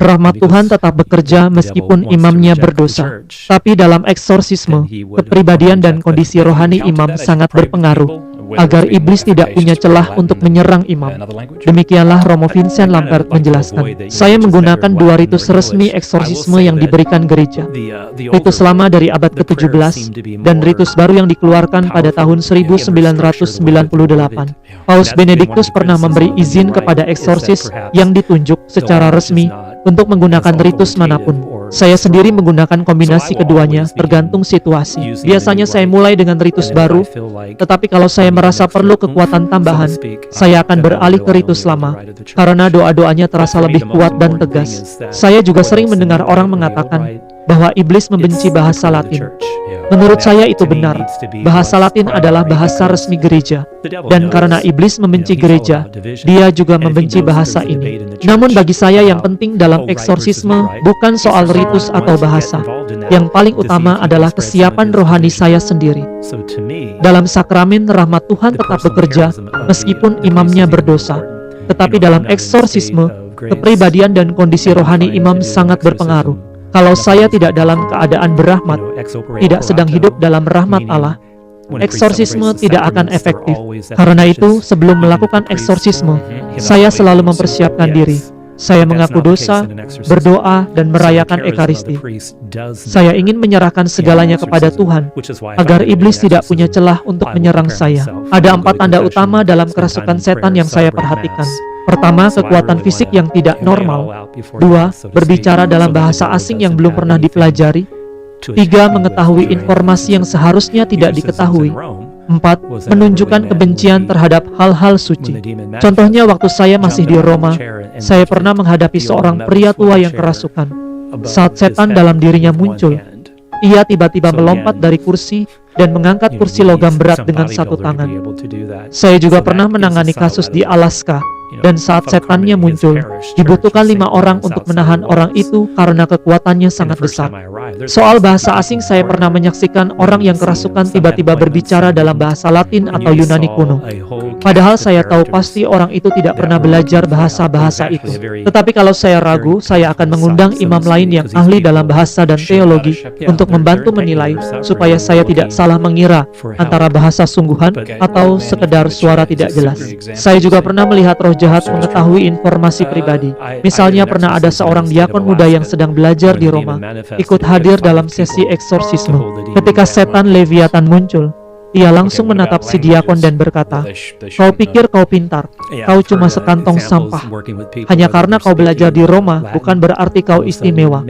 Rahmat Tuhan tetap bekerja meskipun imamnya berdosa. Tapi dalam eksorsisme, kepribadian dan kondisi rohani imam sangat berpengaruh agar iblis tidak punya celah untuk menyerang imam. Demikianlah Romo Vincent Lampert menjelaskan. Saya menggunakan dua ritus resmi eksorsisme yang diberikan gereja. Ritus lama dari abad ke-17 dan ritus baru yang dikeluarkan pada tahun 1998. Paus Benediktus pernah memberi izin kepada eksorsis yang ditunjuk secara resmi untuk menggunakan ritus manapun. Saya sendiri menggunakan kombinasi keduanya tergantung situasi. Biasanya saya mulai dengan ritus baru, tetapi kalau saya merasa perlu kekuatan tambahan, saya akan beralih ke ritus lama, karena doa-doanya terasa lebih kuat dan tegas. Saya juga sering mendengar orang mengatakan bahwa iblis membenci bahasa Latin. Menurut saya itu benar. Bahasa Latin adalah bahasa resmi gereja, dan karena iblis membenci gereja, dia juga membenci bahasa ini. Namun bagi saya yang penting dalam eksorsisme bukan soal ritus atau bahasa. Yang paling utama adalah kesiapan rohani saya sendiri. Dalam sakramen, rahmat Tuhan tetap bekerja meskipun imamnya berdosa. Tetapi dalam eksorsisme, kepribadian dan kondisi rohani imam sangat berpengaruh. Kalau saya tidak dalam keadaan berrahmat, tidak sedang hidup dalam rahmat Allah, eksorsisme tidak akan efektif. Karena itu, sebelum melakukan eksorsisme, saya selalu mempersiapkan diri. Saya mengaku dosa, berdoa, dan merayakan Ekaristi. Saya ingin menyerahkan segalanya kepada Tuhan, agar iblis tidak punya celah untuk menyerang saya. Ada 4 tanda utama dalam kerasukan setan yang saya perhatikan. Pertama, kekuatan fisik yang tidak normal. 2, berbicara dalam bahasa asing yang belum pernah dipelajari. 3, mengetahui informasi yang seharusnya tidak diketahui. 4, menunjukkan kebencian terhadap hal-hal suci. Contohnya waktu saya masih di Roma, saya pernah menghadapi seorang pria tua yang kerasukan. Saat setan dalam dirinya muncul, ia tiba-tiba melompat dari kursi dan mengangkat kursi logam berat dengan satu tangan. Saya juga pernah menangani kasus di Alaska, dan saat setannya muncul, dibutuhkan 5 orang untuk menahan orang itu karena kekuatannya sangat besar. Soal bahasa asing, saya pernah menyaksikan orang yang kerasukan tiba-tiba berbicara dalam bahasa Latin atau Yunani kuno. Padahal saya tahu pasti orang itu tidak pernah belajar bahasa-bahasa itu. Tetapi kalau saya ragu, saya akan mengundang imam lain yang ahli dalam bahasa dan teologi untuk membantu menilai, supaya saya tidak salah mengira antara bahasa sungguhan atau sekedar suara tidak jelas. Saya juga pernah melihat roh jahat mengetahui informasi pribadi. Misalnya pernah ada seorang diakon muda yang sedang belajar di Roma, ikut hadir dalam sesi eksorsisme. Ketika setan Leviathan muncul, ia langsung menatap si diakon dan berkata, "Kau pikir kau pintar, kau cuma sekantong sampah. Hanya karena kau belajar di Roma, bukan berarti kau istimewa."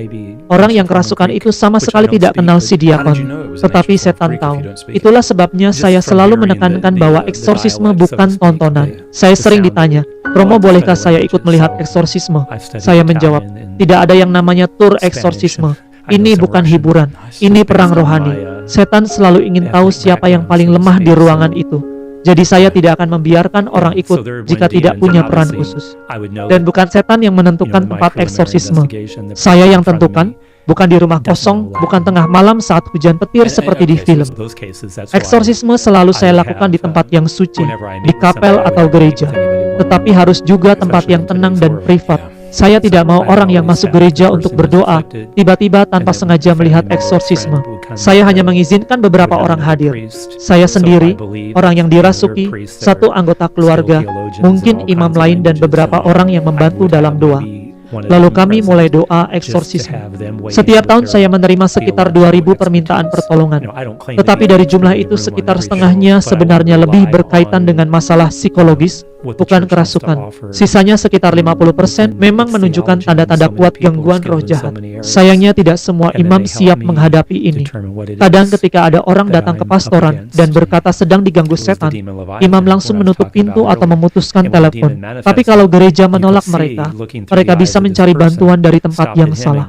Orang yang kerasukan itu sama sekali tidak kenal si diakon, tetapi setan tahu. Itulah sebabnya saya selalu menekankan bahwa eksorsisme bukan tontonan. Saya sering ditanya, "Romo, bolehkah saya ikut melihat eksorsisme?" Saya menjawab, "Tidak ada yang namanya tur eksorsisme. Ini bukan hiburan, ini perang rohani. Setan selalu ingin tahu siapa yang paling lemah di ruangan itu. Jadi saya tidak akan membiarkan orang ikut jika tidak punya peran khusus. Dan bukan setan yang menentukan tempat eksorsisme. Saya yang tentukan, bukan di rumah kosong, bukan tengah malam saat hujan petir seperti di film. Eksorsisme selalu saya lakukan di tempat yang suci, di kapel atau gereja. Tetapi harus juga tempat yang tenang dan privat. Saya tidak mau orang yang masuk gereja untuk berdoa tiba-tiba tanpa sengaja melihat eksorsisme. Saya hanya mengizinkan beberapa orang hadir. Saya sendiri, orang yang dirasuki, 1 anggota keluarga, mungkin imam lain dan beberapa orang yang membantu dalam doa. Lalu kami mulai doa eksorsisme. Setiap tahun saya menerima sekitar 2.000 permintaan pertolongan. Tetapi dari jumlah itu sekitar setengahnya sebenarnya lebih berkaitan dengan masalah psikologis, bukan kerasukan. Sisanya sekitar 50% memang menunjukkan tanda-tanda kuat gangguan roh jahat. Sayangnya tidak semua imam siap menghadapi ini. Kadang ketika ada orang datang ke pastoran dan berkata sedang diganggu setan, imam langsung menutup pintu atau memutuskan telepon. Tapi kalau gereja menolak mereka, mereka bisa mencari bantuan dari tempat yang salah.